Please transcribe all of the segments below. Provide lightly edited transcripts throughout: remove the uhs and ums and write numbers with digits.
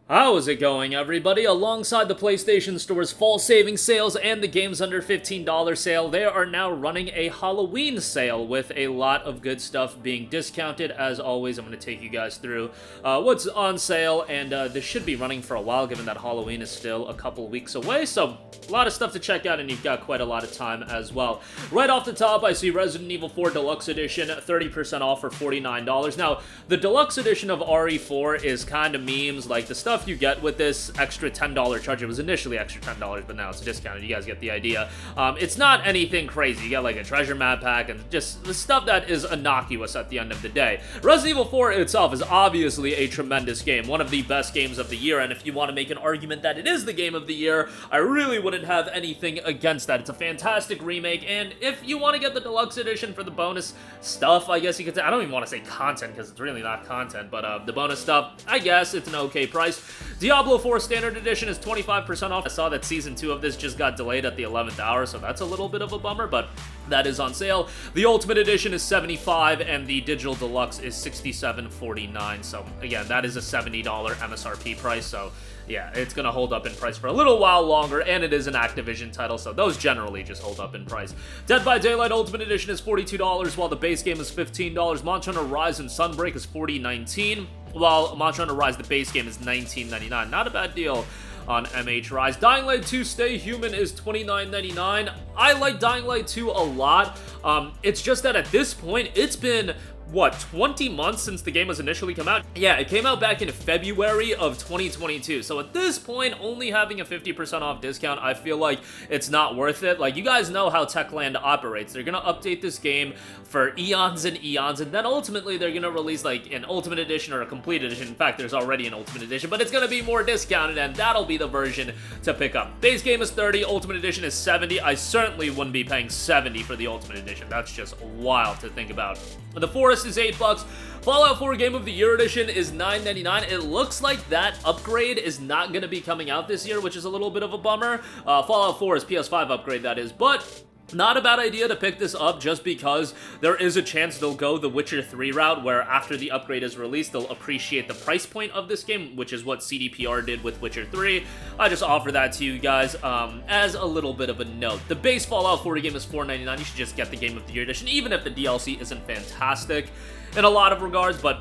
How's it going, everybody? Alongside the PlayStation Store's fall savings sales and the games under $15 sale, they are now running a Halloween sale with a lot of good stuff being discounted. As always, I'm going to take you guys through what's on sale, and this should be running for a while, given that Halloween is still a couple weeks away, so a lot of stuff to check out, and you've got quite a lot of time as well. Right off the top, I see Resident Evil 4 Deluxe Edition, 30% off for $49. Now, the Deluxe Edition of RE4 is kind of memes, like the stuff you get with this extra $10 charge. It was initially extra $10, but now it's discounted. You guys get the idea. It's not anything crazy. You get like a treasure map pack and just the stuff that is innocuous at the end of the day. Resident Evil 4 itself is obviously a tremendous game, one of the best games of the year, and if you want to make an argument that it is the game of the year, I really wouldn't have anything against that. It's a fantastic remake, and if you want to get the Deluxe Edition for the bonus stuff, I guess you could say, I don't even want to say content because it's really not content, but the bonus stuff, I guess it's an okay price. Diablo 4 Standard Edition is 25% off. I saw that Season 2 of this just got delayed at the 11th hour, so that's a little bit of a bummer, but that is on sale. The Ultimate Edition is $75, and the Digital Deluxe is $67.49, so again, that is a $70 MSRP price, so yeah, it's going to hold up in price for a little while longer, and it is an Activision title, so those generally just hold up in price. Dead by Daylight Ultimate Edition is $42, while the base game is $15. Monster Hunter Rise and Sunbreak is $40.19, while Monster Hunter Rise, the base game, is $19.99. Not a bad deal on MH Rise. Dying Light 2 Stay Human is $29.99. I like Dying Light 2 a lot. It's just that at this point, it's been what, 20 months since the game was initially come out? Yeah, it came out back in February of 2022, so at this point, only having a 50% off discount, I feel like it's not worth it. Like, you guys know how Techland operates. They're gonna update this game for eons and eons, and then ultimately they're gonna release, like, an Ultimate Edition or a Complete Edition. In fact, there's already an Ultimate Edition, but it's gonna be more discounted, and that'll be the version to pick up. Base game is $30, Ultimate Edition is $70. I certainly wouldn't be paying $70 for the Ultimate Edition. That's just wild to think about. The Forest is $8. Fallout 4 Game of the Year Edition is $9.99. It looks like that upgrade is not going to be coming out this year, which is a little bit of a bummer. Fallout 4 is PS5 upgrade, that is, but not a bad idea to pick this up just because there is a chance they'll go the Witcher 3 route, where after the upgrade is released, they'll appreciate the price point of this game, which is what CDPR did with Witcher 3. I just offer that to you guys as a little bit of a note. The base Fallout 4 game is $4.99. You should just get the Game of the Year edition, even if the DLC isn't fantastic in a lot of regards, but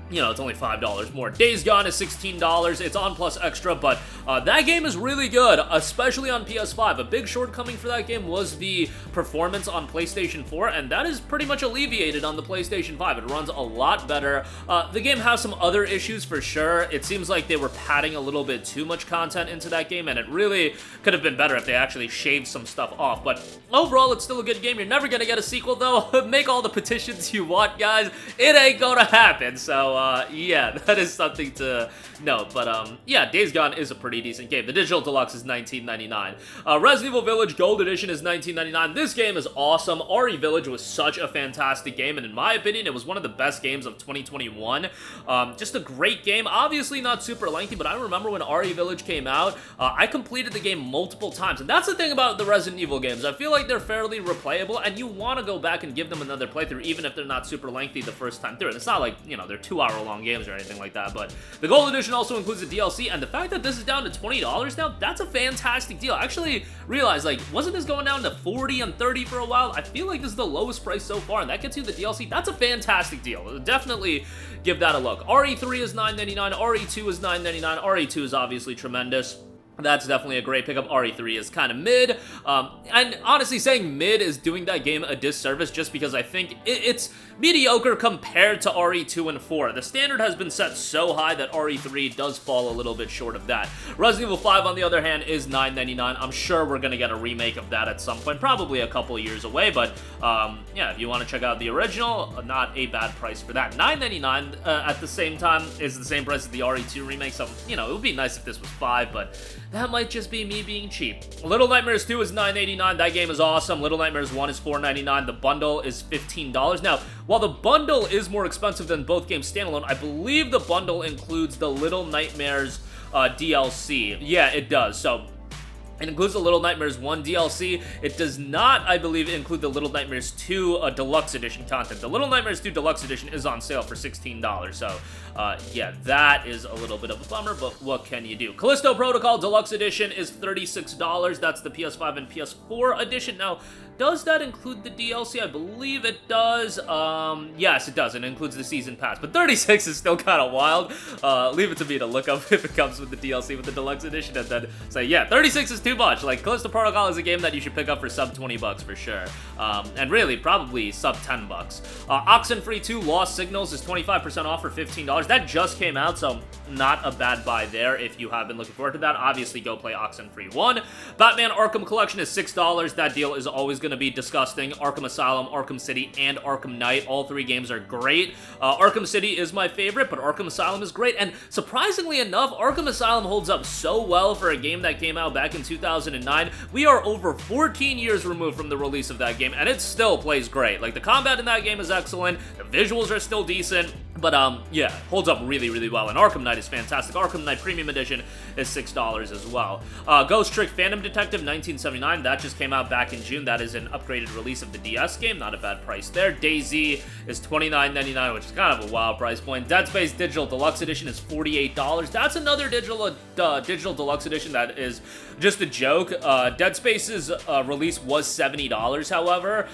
you know, it's only $5 more. Days Gone is $16. It's on Plus Extra, but that game is really good, especially on PS5. A big shortcoming for that game was the performance on PlayStation 4, and that is pretty much alleviated on the PlayStation 5. It runs a lot better. The game has some other issues for sure. It seems like they were padding a little bit too much content into that game, and it really could have been better if they actually shaved some stuff off. But overall, it's still a good game. You're never gonna get a sequel, though. Make all the petitions you want, guys. It ain't gonna happen, so yeah, that is something to note. But yeah, Days Gone is a pretty decent game. The Digital Deluxe is $19.99. Resident Evil Village Gold Edition is $19.99. This game is awesome. RE Village was such a fantastic game, and in my opinion, it was one of the best games of 2021. Just a great game. Obviously not super lengthy, but I remember when RE Village came out, I completed the game multiple times, and that's the thing about the Resident Evil games. I feel like they're fairly replayable, and you want to go back and give them another playthrough, even if they're not super lengthy the first time through. And it's not like, you know, they're 2-hour-long games or anything like that, but the Gold Edition also includes the DLC, and the fact that this is down to $20 now, that's a fantastic deal. I actually realized, like, wasn't this going down to $40 and $30 for a while? I feel like this is the lowest price so far, and that gets you the DLC. That's a fantastic deal. Definitely give that a look. RE3 is $9.99, RE2 is $9.99, RE2 is obviously tremendous. That's definitely a great pickup. RE3 is kind of mid, and honestly saying mid is doing that game a disservice just because I think it's mediocre compared to RE2 and 4. The standard has been set so high that RE3 does fall a little bit short of that. Resident Evil 5, on the other hand, is $9.99. I'm sure we're going to get a remake of that at some point, probably a couple of years away, but yeah, if you want to check out the original, not a bad price for that. $9.99 at the same time is the same price as the RE2 remake, so, you know, it would be nice if this was $5, but that might just be me being cheap. Little Nightmares 2 is $9.89. That game is awesome. Little Nightmares 1 is $4.99. The bundle is $15. Now, while the bundle is more expensive than both games standalone, I believe the bundle includes the Little Nightmares DLC. Yeah, it does. So It includes the Little Nightmares 1 DLC. It does not, I believe, include the Little Nightmares 2 Deluxe Edition content. The Little Nightmares 2 Deluxe Edition is on sale for $16, so yeah, that is a little bit of a bummer, but what can you do? Callisto Protocol Deluxe Edition is $36. That's the PS5 and PS4 edition. Now, does that include the DLC? I believe it does. Yes, it does. It includes the Season Pass, but 36 is still kind of wild. Leave it to me to look up if it comes with the DLC with the Deluxe Edition, and then say, yeah, 36 is too much. Like, Callisto Protocol is a game that you should pick up for sub $20 for sure. And really, probably sub $10. Oxenfree 2 Lost Signals is 25% off for $15. That just came out, so not a bad buy there if you have been looking forward to that. Obviously, go play Oxenfree 1. Batman Arkham Collection is $6. That deal is always going to be disgusting. Arkham Asylum, Arkham City, and Arkham Knight. All three games are great. Arkham City is my favorite, but Arkham Asylum is great. And surprisingly enough, Arkham Asylum holds up so well for a game that came out back in 2009. We are over 14 years removed from the release of that game, and it still plays great. Like, the combat in that game is excellent. The visuals are still decent. But, yeah, holds up really, really well. And Arkham Knight is fantastic. Arkham Knight Premium Edition is $6 as well. Ghost Trick Phantom Detective 1979. That just came out back in June. That is an upgraded release of the DS game. Not a bad price there. DayZ is $29.99, which is kind of a wild price point. Dead Space Digital Deluxe Edition is $48. That's another digital Deluxe Edition that is just a joke. Dead Space's release was $70, however.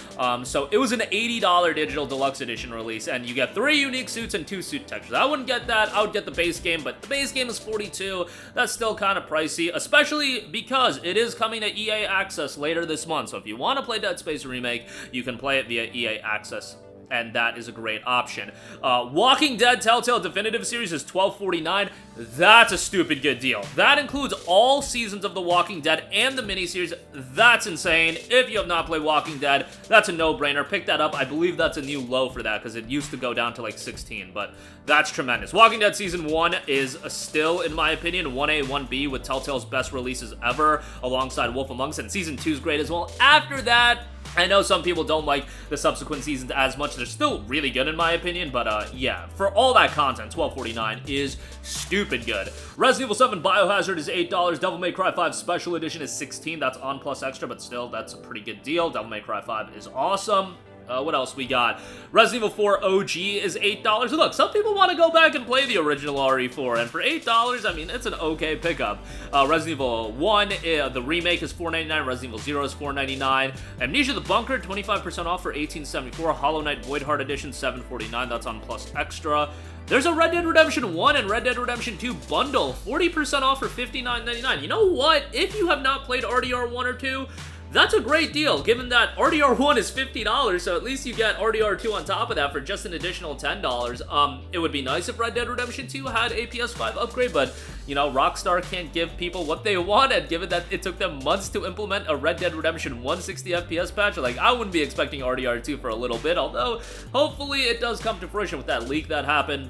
So it was an $80 Digital Deluxe Edition release, and you get 3 unique suits and 2 suit textures. I wouldn't get that. I would get the base game, but the base game is $42. That's still kind of pricey, especially because it is coming to EA Access later this month. So if you want to play Dead Space Remake, you can play it via EA Access, and that is a great option. Walking Dead Telltale Definitive Series is $12.49. That's a stupid good deal. That includes all seasons of The Walking Dead and the miniseries. That's insane. If you have not played Walking Dead, that's a no-brainer. Pick that up. I believe that's a new low for that because it used to go down to like 16, but that's tremendous. Walking Dead Season 1 is still, in my opinion, 1A, 1B with Telltale's best releases ever alongside Wolf Among Us, and Season 2 is great as well. After that, I know some people don't like the subsequent seasons as much. They're still really good in my opinion, but yeah, for all that content, $12.49 is stupid good. Resident Evil 7 Biohazard is $8. Devil May Cry 5 Special Edition is $16. That's on plus extra, but still, that's a pretty good deal. Devil May Cry 5 is awesome. What else we got? Resident Evil 4 OG is $8. Look, some people want to go back and play the original RE4, and for $8, I mean, it's an okay pickup. Resident Evil 1, the remake is $4.99. Resident Evil 0 is $4.99. Amnesia the Bunker, 25% off for $18.74. Hollow Knight Voidheart Edition, $7.49. That's on plus extra. There's a Red Dead Redemption 1 and Red Dead Redemption 2 bundle, 40% off for $59.99. You know what? If you have not played RDR 1 or 2, that's a great deal, given that RDR 1 is $50, so at least you get RDR 2 on top of that for just an additional $10. It would be nice if Red Dead Redemption 2 had a PS5 upgrade, but, you know, Rockstar can't give people what they wanted, given that it took them months to implement a Red Dead Redemption 160 FPS patch. Like, I wouldn't be expecting RDR 2 for a little bit, although hopefully it does come to fruition with that leak that happened.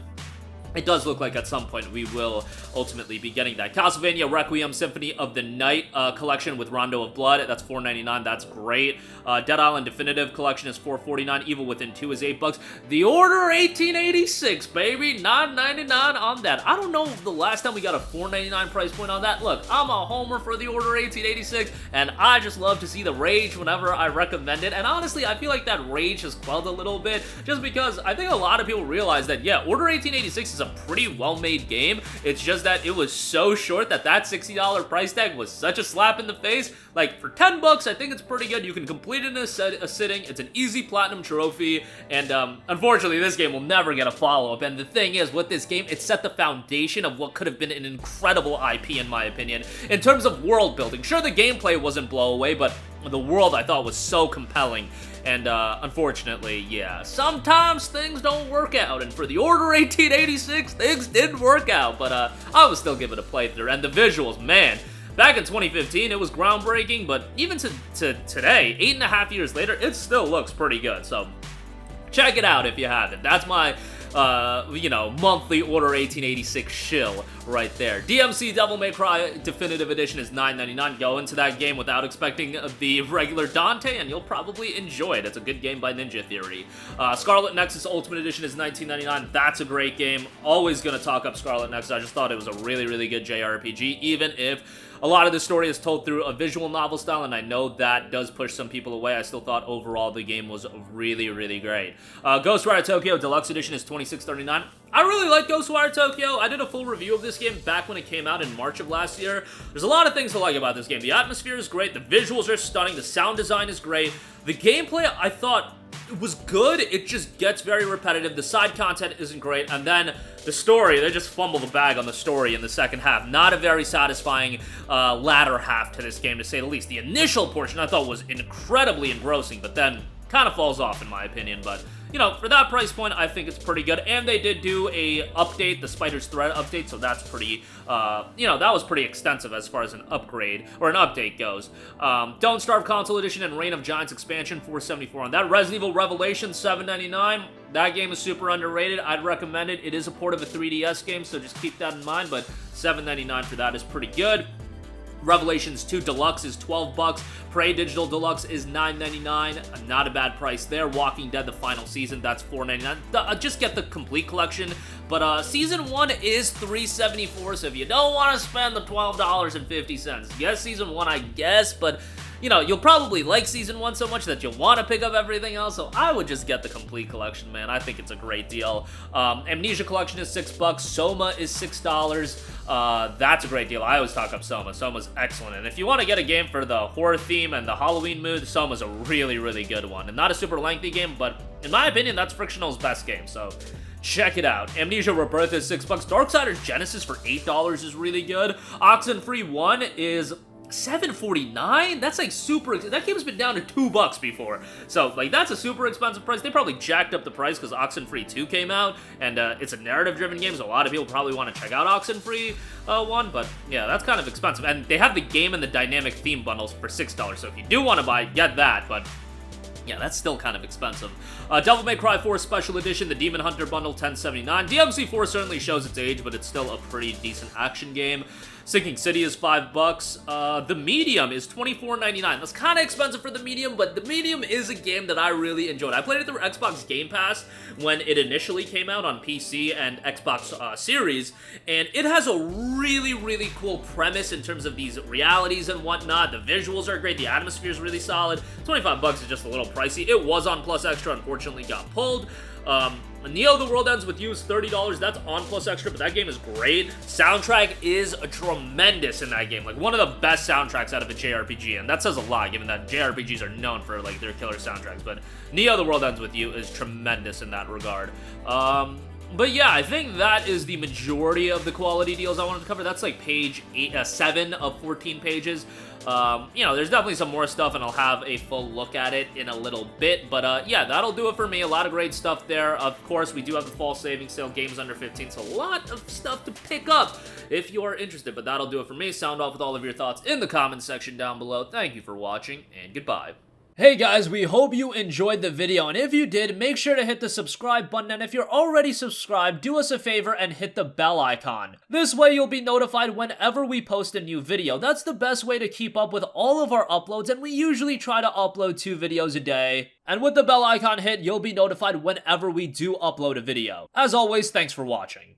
It does look like at some point we will ultimately be getting that. Castlevania Requiem Symphony of the Night collection with Rondo of Blood, that's $4.99, that's great. Dead Island Definitive Collection is $4.49, Evil Within 2 is $8. The Order 1886, baby, $9.99 on that. I don't know the last time we got a $4.99 price point on that. Look, I'm a homer for The Order 1886, and I just love to see the rage whenever I recommend it, and honestly, I feel like that rage has quelled a little bit, just because I think a lot of people realize that, yeah, Order 1886 is a pretty well-made game. It's just that it was so short that $60 price tag was such a slap in the face. Like, for $10, I think it's pretty good. You can complete it in a sitting. It's an easy platinum trophy, and unfortunately, this game will never get a follow-up. And the thing is, with this game, it set the foundation of what could have been an incredible IP, in my opinion, in terms of world building. Sure, the gameplay wasn't blow away, but the world I thought was so compelling. And, unfortunately, yeah, sometimes things don't work out, and for The Order 1886, things didn't work out, but, I would still give it a playthrough, and the visuals, man, back in 2015, it was groundbreaking, but even to today, 8.5 years later, it still looks pretty good, so check it out if you haven't. That's my, you know, monthly Order 1886 shill right there. DMC Devil May Cry Definitive Edition is $9.99. Go into that game without expecting the regular Dante, and you'll probably enjoy it. It's a good game by Ninja Theory. Scarlet Nexus Ultimate Edition is $19.99. That's a great game. Always gonna talk up Scarlet Nexus. I just thought it was a really, really good JRPG, even if a lot of the story is told through a visual novel style, and I know that does push some people away. I still thought overall the game was really, really great. Ghostwire Tokyo Deluxe Edition is $26.39. I really like Ghostwire Tokyo. I did a full review of this game back when it came out in March of last year. There's a lot of things to like about this game. The atmosphere is great, the visuals are stunning, the sound design is great. The gameplay, I thought, it was good. It just gets very repetitive. The side content isn't great, and then the story, they just fumble the bag on the story in the second half. Not a very satisfying latter half to this game, to say the least. The initial portion I thought was incredibly engrossing, but then kind of falls off in my opinion. But you know, for that price point, I think it's pretty good. And they did do a update, the Spider's Thread update, so that's pretty, you know, that was pretty extensive as far as an upgrade, or an update goes. Don't Starve Console Edition and Reign of Giants Expansion, $4.74 on that. Resident Evil Revelation, $7.99. That game is super underrated. I'd recommend it. It is a port of a 3DS game, so just keep that in mind, but $7.99 for that is pretty good. Revelations 2 Deluxe is $12. Prey Digital Deluxe is $9.99. Not a bad price there. Walking Dead, the final season, that's $4.99. Just get the complete collection. But Season 1 is $3.74, so if you don't want to spend the $12.50, yes, Season 1, I guess, but you know, you'll probably like Season 1 so much that you'll want to pick up everything else, so I would just get the complete collection, man. I think it's a great deal. Amnesia Collection is $6. Soma is $6. That's a great deal. I always talk up Soma. Soma's excellent, and if you want to get a game for the horror theme and the Halloween mood, Soma's a really, really good one. And not a super lengthy game, but in my opinion, that's Frictional's best game, so check it out. Amnesia Rebirth is $6. Darksiders Genesis for $8 is really good. Oxenfree 1 is $7.49? That's like super, that game's been down to $2 before. So, like, that's a super expensive price. They probably jacked up the price because Oxenfree 2 came out, and it's a narrative-driven game, so a lot of people probably want to check out Oxenfree 1, but yeah, that's kind of expensive. And they have the game and the dynamic theme bundles for $6, so if you do want to buy, get that, but yeah, that's still kind of expensive. Devil May Cry 4 Special Edition, the Demon Hunter Bundle, $10.79. DMC4 certainly shows its age, but it's still a pretty decent action game. Sinking City is $5. The Medium is $24.99. That's kind of expensive for the Medium, but the Medium is a game that I really enjoyed. I played it through Xbox Game Pass when it initially came out on PC and Xbox Series, and it has a really, really cool premise in terms of these realities and whatnot. The visuals are great. The atmosphere is really solid. $25 is just a little pricey. It was on Plus Extra, unfortunately got pulled. Neo: The World Ends With You is $30. That's on Plus Extra, but that game is great. Soundtrack is tremendous in that game. Like, one of the best soundtracks out of a JRPG, and that says a lot, given that JRPGs are known for, like, their killer soundtracks. But Neo: The World Ends With You is tremendous in that regard. But yeah, I think that is the majority of the quality deals I wanted to cover. That's like page 7 of 14 pages. You know, there's definitely some more stuff, and I'll have a full look at it in a little bit. But yeah, that'll do it for me. A lot of great stuff there. Of course, we do have the fall savings sale, games under 15, so a lot of stuff to pick up if you are interested. But that'll do it for me. Sound off with all of your thoughts in the comments section down below. Thank you for watching, and goodbye. Hey guys, we hope you enjoyed the video, and if you did, make sure to hit the subscribe button, and if you're already subscribed, do us a favor and hit the bell icon. This way you'll be notified whenever we post a new video. That's the best way to keep up with all of our uploads, and we usually try to upload 2 videos a day. And with the bell icon hit, you'll be notified whenever we do upload a video. As always, thanks for watching.